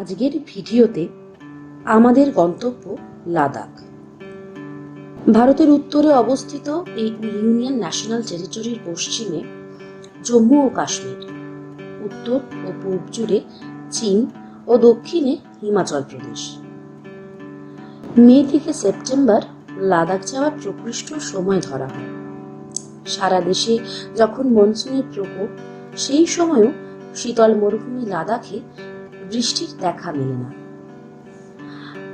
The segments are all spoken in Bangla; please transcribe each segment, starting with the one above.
আজকের ভিডিওতে আমাদের গন্তব্য লাদাখ। ভারতের উত্তরে অবস্থিত এই ইউনিয়ন ন্যাশনাল টেরিটরির পশ্চিমে জম্মু ও কাশ্মীর, উত্তর ও পূর্ব জুড়ে চীন ও দক্ষিণে হিমাচল প্রদেশ। মে থেকে সেপ্টেম্বর লাদাখ যাওয়ার প্রকৃষ্ট সময় ধরা হয়। সারা দেশে যখন মনসুনের প্রকোপ, সেই সময়ও শীতল মরুভূমি লাদাখে বৃষ্টির দেখা মেলে না।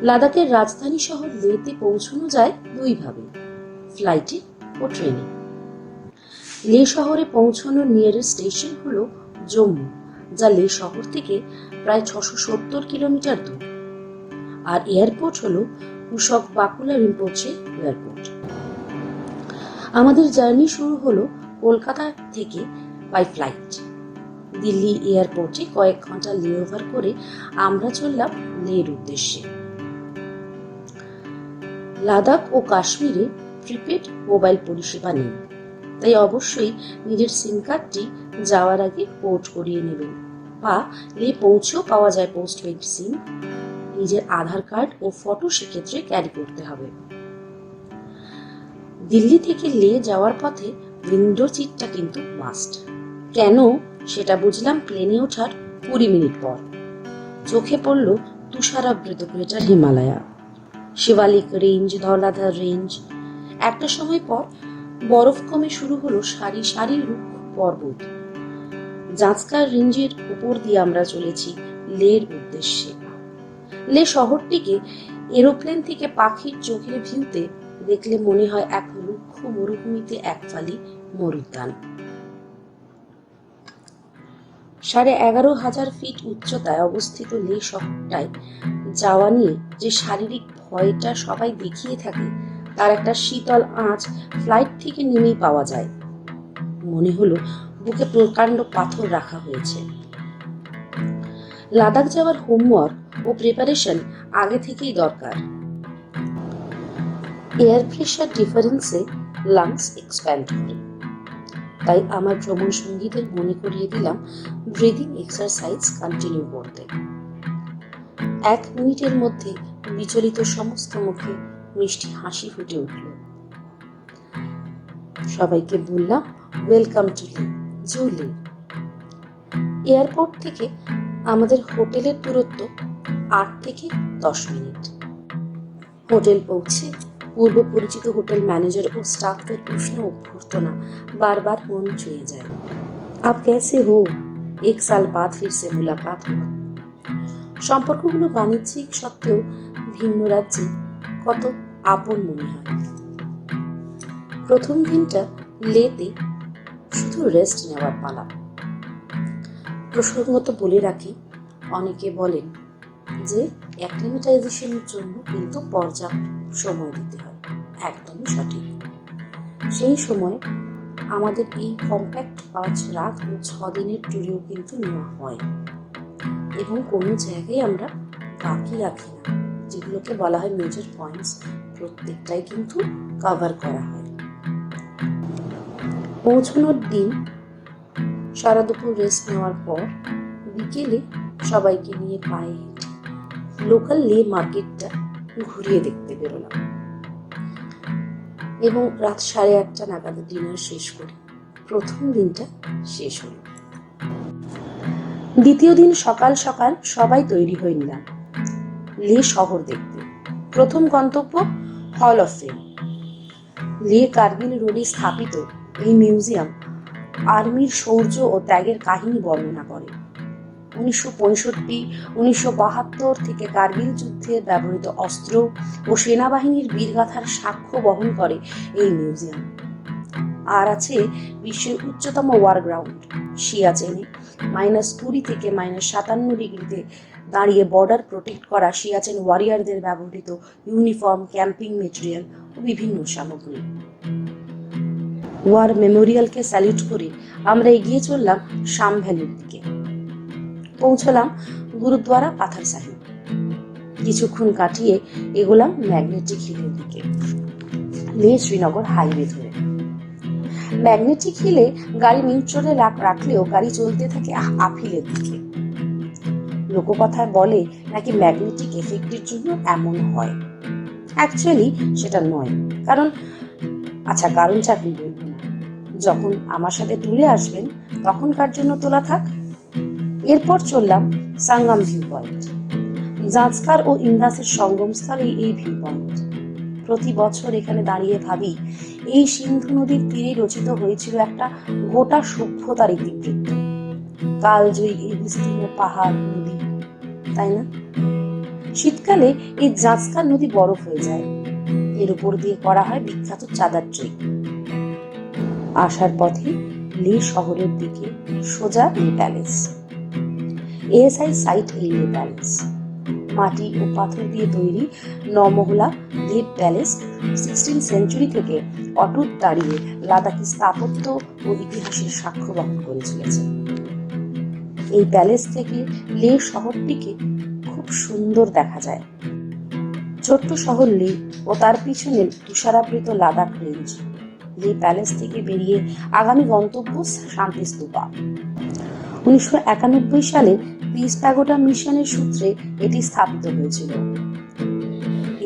লাদাখের রাজধানী শহর লেতে পৌঁছানো যায় দুইভাবে, ফ্লাইটে ও ট্রেনে। লে শহরে পৌঁছানোর নিয়ারেস্ট স্টেশন হলো জম্মু, যা লে শহর থেকে প্রায় 670 কিলোমিটার দূর, আর এয়ারপোর্ট হলো কুশক বাকুলা রিম্পোচে এয়ারপোর্ট। আমাদের জার্নি শুরু হলো কলকাতা থেকে বাই ফ্লাইট। দিল্লি এয়ারপোর্টে কয়েক ঘন্টা লেওভার করে আমরা চললাম লের উদ্দেশ্যে। লাদাখ ও কাশ্মীরে প্রিপেড মোবাইল পরিষেবা নেই, তাই অবশ্যই নিজের সিম কার্ডটি যাওয়ার আগে পোর্ট করিয়ে নেবেন, বা লে পৌঁছেও পাওয়া যায় পোস্টপেড সিম। নিজের আধার কার্ড ও ফটো সেক্ষেত্রে ক্যারি করতে হবে। দিল্লি থেকে লে যাওয়ার পথে উইন্ডো সিটটা কিন্তু মাস্ট। কেন সেটা বুঝলাম প্লেনে ওঠার 20 মিনিট পর। চোখে পড়ল তুষারাবৃত greater Himalaya, Shivalik range, Dhauladhar range. একটা সময় পর বরফ কমে শুরু হলো সারি সারি রুক্ষ পর্বত। জাঁচকার রেঞ্জের উপর দিয়ে আমরা চলেছি লের উদ্দেশ্যে। লে শহরটিকে এরোপ্লেন থেকে পাখির চোখের ভিউতে দেখলে মনে হয় এক রুক্ষ মরুভূমিতে এক ফালি মরুদ্যান। 11,500 ফিট উচ্চতায় অবস্থিত লে শহরটায় যাওয়া নিয়ে যে শারীরিক ভয়টা সবাই দেখিয়ে থাকে, তার একটা শীতল আঁচ ফ্লাইট থেকে নেমেই পাওয়া যায়। মনে হলো বুকে প্রকাণ্ড পাথর রাখা হয়েছে। লাদাখ যাওয়ার হোমওয়ার্ক ও প্রিপারেশন আগে থেকেই দরকার। এয়ার প্রেশার ডিফারেন্সে লাংস এক্সপ্যান্ড করে, তাই আমার ভ্রমণ সঙ্গীদের মনে করিয়ে দিলাম ব্রিদিং এক্সারসাইজ কন্টিনিউ করতে। 1 মিনিটের মধ্যে বিচলিত সমস্ত মুখে মিষ্টি হাসি ফুটে উঠল। সবাইকে বললাম ওয়েলকাম টু লে, জুলে। এয়ারপোর্ট থেকে আমাদের হোটেলের দূরত্ব 8 থেকে 10 মিনিট। হোটেল পৌঁছে পূর্ব পরিচিত হোটেল ম্যানেজার ও স্টাফদের প্রশ্ন অভ্যর্থনা বারবার মন ছুঁয়ে যায়। আপ कैसे हो? 1 साल बाद फिर से मुलाकात हुआ। সম্পর্কগুলো বাণিজ্যিক সত্ত্বেও ভিন্ন রাজ্যে কত আপন মনে হয়। প্রথম দিনটা লেতে শুধু রেস্ট নেওয়ার পালা। প্রসঙ্গত বলে রাখি, অনেকে বলেন যে অ্যাক্লিমেটাইজেশনের জন্য কিন্তু পর্যাপ্ত সময় দিতে হয়। একদমই সঠিক। সেই সময় আমাদের এই কম্প্যাক্ট 5 রাত ও 6 দিনের ট্যুরেও কিন্তু নেওয়া হয়, এবং কোনো জায়গায় আমরা বাকি রাখি না। যেগুলোকে বলা হয় মেজর পয়েন্টস, প্রত্যেকটাই কিন্তু কভার করা হয়। পৌঁছানোর দিন সারা দুপুর রেস্ট নেওয়ার পর বিকেলে সবাইকে নিয়ে পায়ে হেঁটে লোকাল লে মার্কেটটা ঘুরিয়ে দেখতে বেরোলাম, এবং রাত 8:30 নাগাদ ডিনার শেষ করে প্রথম দিনটা শেষ হল। দ্বিতীয় দিন সকাল সকাল সবাই তৈরি হয়ে নিলাম লে শহর দেখতে। প্রথম গন্তব্য হল অফ ফেম। লে কার্গিল রোডে স্থাপিত এই মিউজিয়াম আর্মির শৌর্য ও ত্যাগের কাহিনী বর্ণনা করে। 1965-1972 থেকে কার্গিল যুদ্ধে ব্যবহৃত অস্ত্র ও সেনাবাহিনীর বীরগাথার সাক্ষ্য বহন করে এই মিউজিয়াম। আর আছে বিশ্বের উচ্চতম ওয়ার গ্রাউন্ড সিয়াচেনে, -20 থেকে -57 ডিগ্রিতে দাঁড়িয়ে বর্ডার প্রোটেক্ট করা সিয়াচেন ওয়ারিয়ারদের ব্যবহৃত ইউনিফর্ম, ক্যাম্পিং মেটেরিয়াল ও বিভিন্ন সামগ্রী। ওয়ার মেমোরিয়ালকে স্যালুট করে আমরা এগিয়ে চললাম শাম ভ্যালির দিকে। পৌঁছলাম গুরুদ্বারা পাথার সাহিব। কিছুক্ষণ কাটিয়ে এগোলাম ম্যাগনেটিক হিলের দিকে, লে শ্রীনগর হাইওয়ে ধরে। ম্যাগনেটিক হিলে গাড়ি নিউট্রালে রাখলেও গাড়ি চলতে থাকে আফিলের দিকে। লোককথায় বলে নাকি ম্যাগনেটিক এফেক্টের জন্য এমন হয়। অ্যাকচুয়ালি সেটা নয়, কারণ চাকরি বলবো না, যখন আমার সাথে ট্যুরে আসবেন তখনকার জন্য তোলা থাক। এরপর চললাম সাঙ্গাম ভিউ পয়েন্ট। জাঁজকার ও ইন্দাসের সঙ্গমস্থল এই ভিউ পয়েন্ট। প্রতি বছর এখানে দাঁড়িয়ে ভাবি, এই সিন্ধু নদীর তীরে রচিত হয়েছিল একটা গোটা সভ্যতার ইতিবৃত্ত। কালজয়ী এই বিস্তীর্ণ পাহাড় নদী, তাই না? শীতকালে এই জাঁজকার নদী বরফ হয়ে যায়, এর উপর দিয়ে করা হয় বিখ্যাত চাঁদার ট্রেক। আসার পথে লে শহরের দিকে সোজা লে প্যালেস। এএসআই সাইট এই লে প্যালেস। মাটি ও পাথর দিয়ে তৈরি নমহলা লে প্যালেস 16th সেঞ্চুরি থেকে অটুট দাঁড়িয়ে লাদাখি স্থাপত্য ও ইতিহাসের সাক্ষ্য বহন করে চলেছে। এই প্যালেস থেকে লে শহরটিকে খুব সুন্দর দেখা যায়। ছোট্ট শহর লে ও তার পিছনে তুষারাবৃত লাদাখ রেঞ্জ। লে প্যালেস থেকে বেরিয়ে আগামী গন্তব্য শান্তি স্তূপা। 1991 সালে পিস প্যাগোডা মিশনের সূত্রে এটি স্থাপিত হয়েছিল।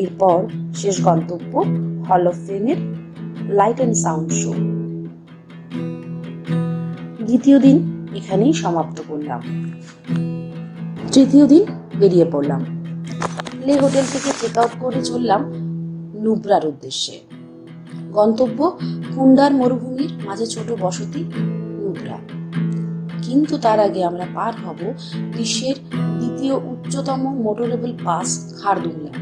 এরপর শেষ গন্তব্য হল অফ ফেমের লাইট অ্যান্ড সাউন্ড শো। দ্বিতীয় দিন এখানেই সমাপ্ত করলাম। তৃতীয় দিন বেরিয়ে পড়লাম। লে হোটেল থেকে চেক আউট করে চললাম নুব্রার উদ্দেশ্যে। গন্তব্য কুন্ডার মরুভূমির মাঝে ছোট বসতি নুব্রা। কিন্তু তার আগে আমরা পার হব বিশ্বের দ্বিতীয় উচ্চতম মোটরেবল পাস খারদুংলা।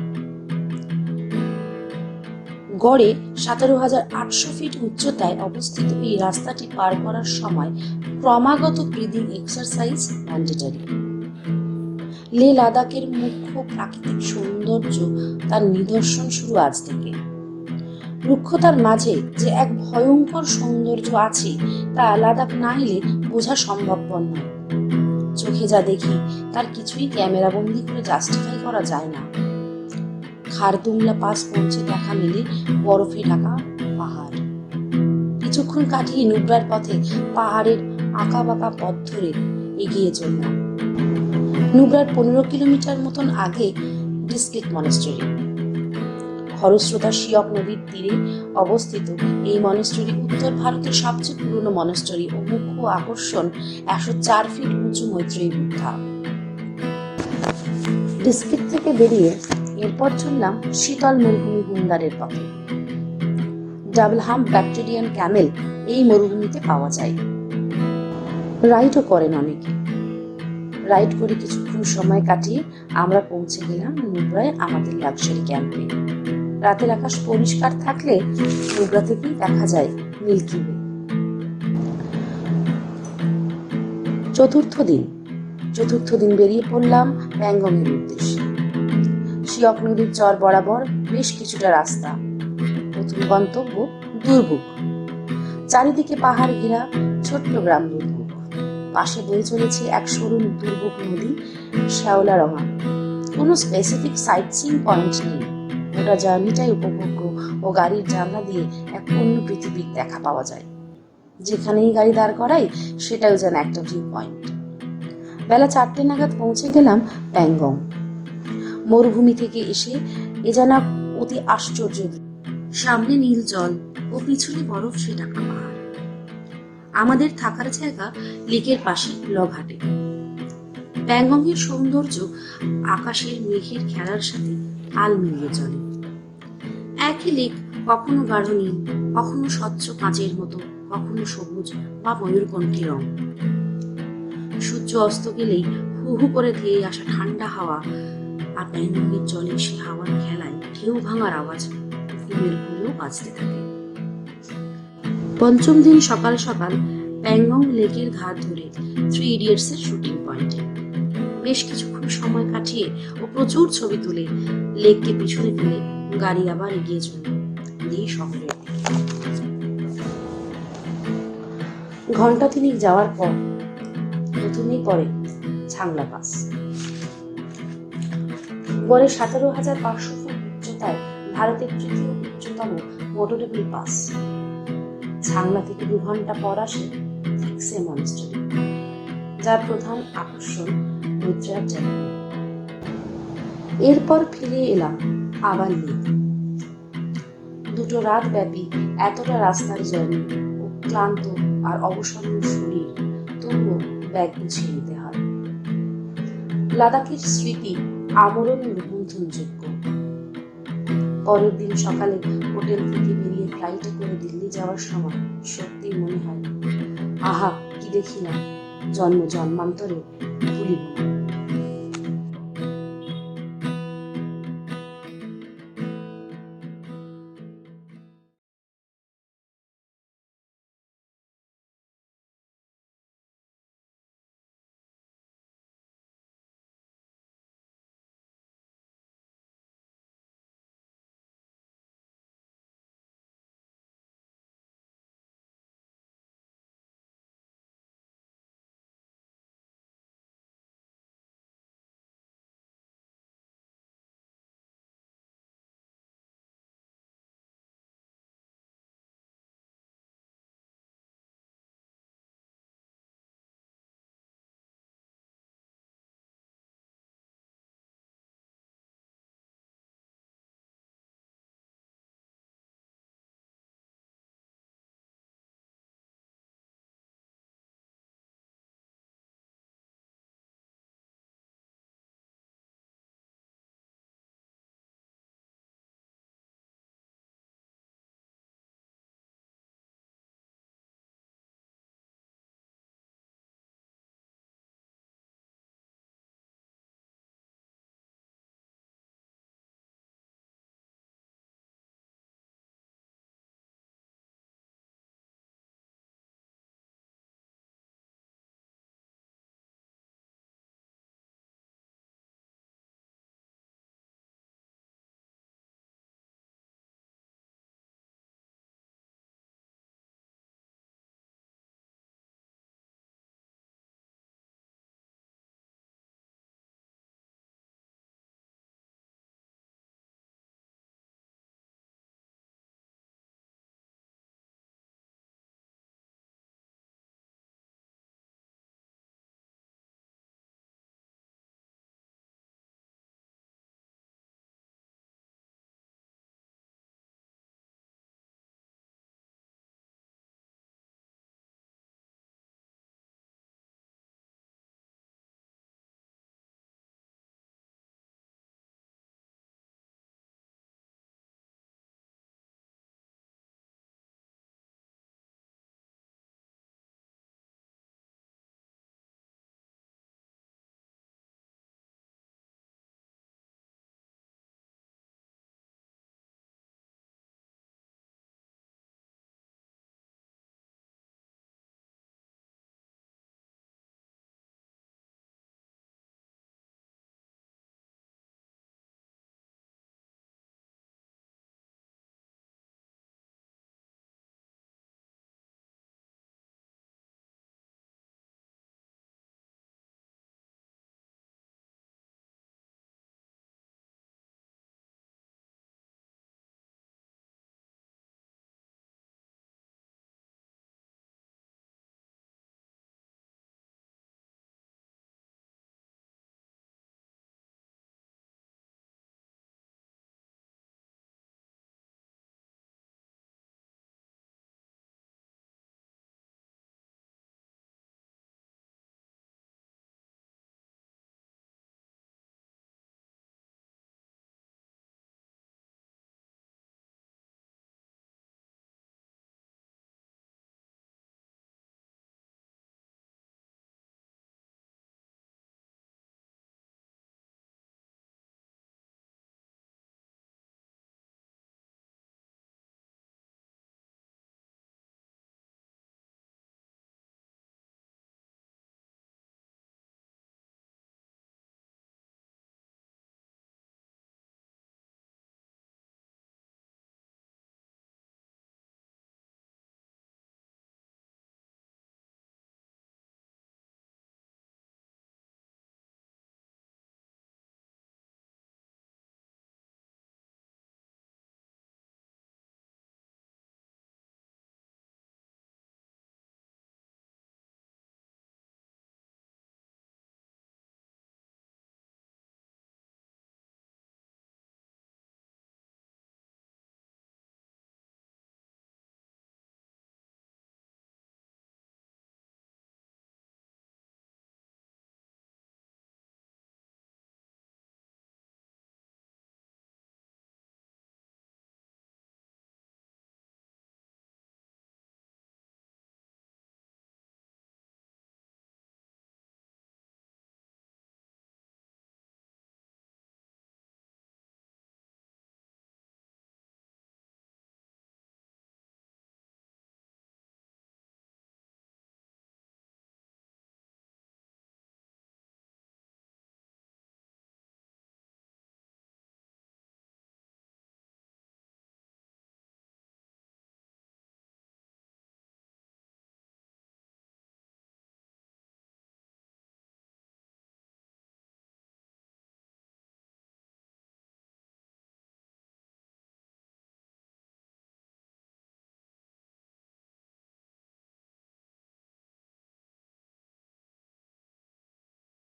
গড়ে 17,800 ফিট উচ্চতায় অবস্থিত এই রাস্তাটি পার করার সময় ক্রমাগত ব্রিদিং এক্সারসাইজ ম্যান্ডেটরি। লে লাদাখের মুখ্য প্রাকৃতিক সৌন্দর্য তার নিদর্শন শুরু আজ থেকে। রুক্ষতার মাঝে যে এক ভয়ঙ্কর সৌন্দর্য আছে তা লাদাখ না এলে বোঝা সম্ভবপর নয়। চোখে যা দেখি তার কিছুই ক্যামেরাবন্দি করে জাস্টিফাই করা যায় না। খারদুংলা পাস পৌঁছে দেখা মেলে বরফে ঢাকা পাহাড়। কিছুক্ষণ কাটিয়ে নুব্রার পথে পাহাড়ের আঁকা বাঁকা পথ ধরে এগিয়ে চললাম। নুব্রার 15 কিলোমিটার মতন আগে ডিস্ট্রিক্ট মনেস্ট্রি। খরস্রোতা শিয়ক নদীর তীরে অবস্থিত এই মনেস্ট্রি উত্তর ভারতের সবচেয়ে পুরনো মনেস্ট্রি ও মুখ্য আকর্ষণ 104 ফিট উঁচু মৈত্রেয়ী বুদ্ধা। ডিস্ট্রিক্ট থেকে বেরিয়ে এরপর চললাম শীতল মরুভূমি হুন্দারের পথে। ডাবল হাম্প ব্যাকটেরিয়ান ক্যামেল এই মরুভূমিতে পাওয়া যায়। রাইডও করেন অনেকে। রাইড করে কিছুক্ষণ সময় কাটিয়ে আমরা পৌঁছে গেলাম নুব্রায় আমাদের লাক্সারি ক্যাম্পে। রাতের আকাশ পরিষ্কার থাকলে নুব্রা থেকেই দেখা যায় মিল্কি ওয়ে। চতুর্থ দিন বেরিয়ে পড়লাম প্যাংগং এর উদ্দেশ্যে। শিয়ক নদীর চর বরাবর বেশ কিছুটা রাস্তা। প্রথম গন্তব্য দুর্বুক। চারিদিকে পাহাড় ঘেরা ছোট্ট গ্রাম দুর্বুক। পাশে বয়ে চলেছে এক সরু দুর্বুক নদী, শ্যাওলা রঙা। কোনো স্পেসিফিক সাইট সিইং পয়েন্ট নেই। ওটা জার্নিটাই উপভোগ্য ও গাড়ির জানলা দিয়ে এক অন্য পৃথিবীর দেখা পাওয়া যায়। যেখানেই গাড়ি দাঁড় করাই সেটাও যেন একটা ভিউ পয়েন্ট। বেলা 4টে নাগাদ পৌঁছে গেলাম প্যাংগং। মরুভূমি থেকে এসে এ যেন অতি আশ্চর্য। সামনে নীল জল ও পিছনে বরফ সে ঢাকা পাহাড়। আমাদের থাকার জায়গা লেকের পাশে লগঘাটে। প্যাংগং এর সৌন্দর্য আকাশের মেঘের খেলার সাথে আল মিলিয়ে চলে। একই লেক কখনো গাঢ় নীল, কখনো স্বচ্ছ কাঁচের মতো, কখনো সবুজ বা ময়ূরকণ্ঠী রং। সূর্য অস্ত গেলেই হু হু করে ধেয়ে আসা ঠান্ডা হাওয়া আর প্যাংগংয়ের জলে সে হাওয়ার খেলায় ঢেউ ভাঙার আওয়াজ ঘুমের ঘুরেও বাজতে থাকে। পঞ্চম দিন সকাল সকাল প্যাংগং লেকের ঘাট ধরে 3 ইডিয়টস এর শুটিং পয়েন্টে বেশ কিছুক্ষণ সময় কাটিয়ে ও প্রচুর ছবি তুলে লেককে পিছনে ফেলে গাড়ি আবার এগিয়ে চলল এই শহরে। ঘন্টা তিনেক যাওয়ার পর প্রথমেই পড়ে ছাংলা পাস। গড়ে 17,500 ফুট উচ্চতায় ভারতের তৃতীয় উচ্চতম মোটরেবল পাস। ছাংলা থেকে 2 ঘন্টা পর আসে থিকসে মনেস্ট্রি, যার প্রধান আকর্ষণ বৈদ্যনাথ চ্যাটার্জি। এরপর ফিরে এলাম আবার লেহ। 2 রাত ব্যাপী এতটা রাস্তার জার্নি, ক্লান্ত আর অবসন্ন শরীর, তবুও ব্যাগ গুছিয়ে নিতে হয়। লাদাখের স্মৃতি আমরণ রোমন্থনযোগ্য। পরের দিন সকালে হোটেল থেকে বেরিয়ে ফ্লাইটে করে দিল্লি যাওয়ার সময় সত্যি মনে হয়, আহা কি দেখিলাম, জন্ম জন্মান্তরে ভুলিব না।